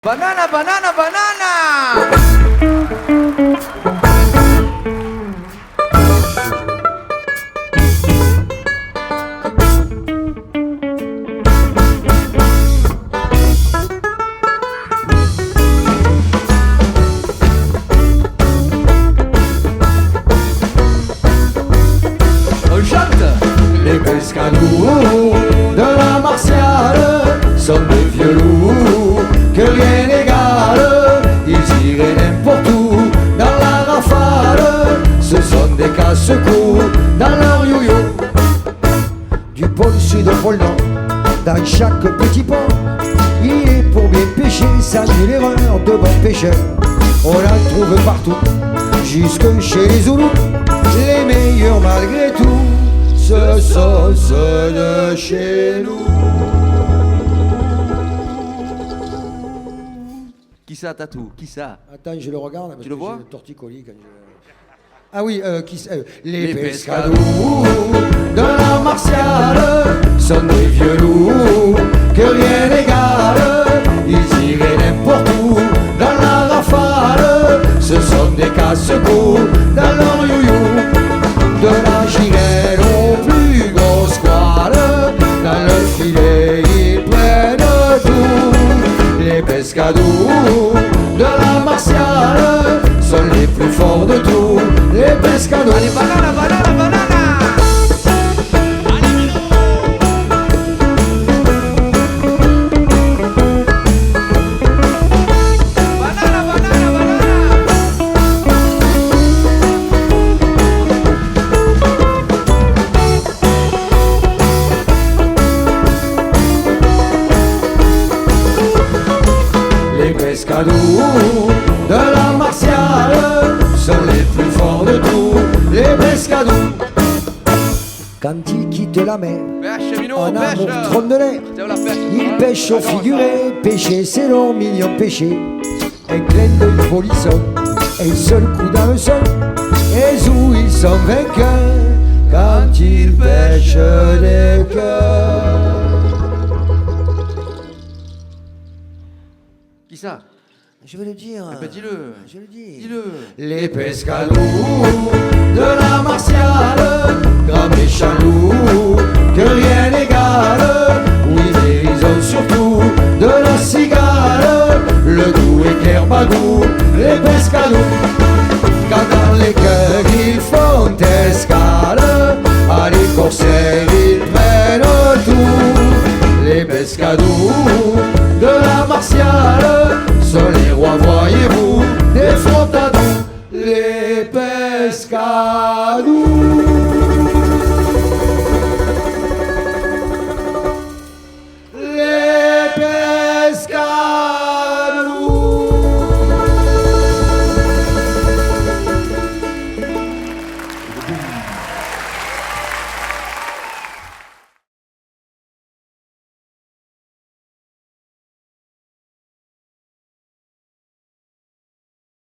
Banana, banana, banana! On chante! Les pescadors de la Martiale sont des vieux loups que rien n'égale. Ils iraient n'importe où dans la rafale. Ce sont des casse-cou dans leur yo-yo. Du pôle sud au pôle nord, dans chaque petit port, il est pour bien pêcher, sans nulle erreur de bons pêcheurs. On en trouve partout, jusque chez les Zoulous. Les meilleurs malgré tout, ce sont ceux de chez nous. Qui ça, Tatou? Qui ça? Attends, je le regarde. Parce Tu le que vois? j'ai le torticolis quand je... Ah oui, les Les pescadors de la Martiale sont des vieux loups que rien n'égale. Ils iraient n'importe où dans la rafale. Ce sont des casse-cou dans leur you-you. De la girelle aux plus grosses squales, dans le filet ils prennent tout. Les pescadors de la Martiale sont les plus forts de tout. Les pescadors. Allez, banana, banana, banana! Banana, banana, banana! Les pescadors de la Martiale sont les plus forts de tout. Les pescadors. Quand ils quittent la mer, Pêche, Mino, en amour pêche! trône de l'air, C'est où la pêche? ils pêchent au figuré. Pêcher c'est long, millions pêchés. Un clin d'œil polisson, un seul coup dans le sol. Et où ils sont vainqueurs quand ils pêchent des cœurs. Qui ça? Je vais le dire. Ben dis-le! Je le dis. Dis-le! Les pescadors de la Martiale, grands méchants loups, que rien n'égale. Oui, mais ils ont surtout de la cigale, le goût est clair bagou. Les pescadors, quand dans les cœurs ils font escale, à les corsaires ils prennent tout. Les pescadors de la Martiale sont les rois, voyez-vous, des frontadous. Les pescadors.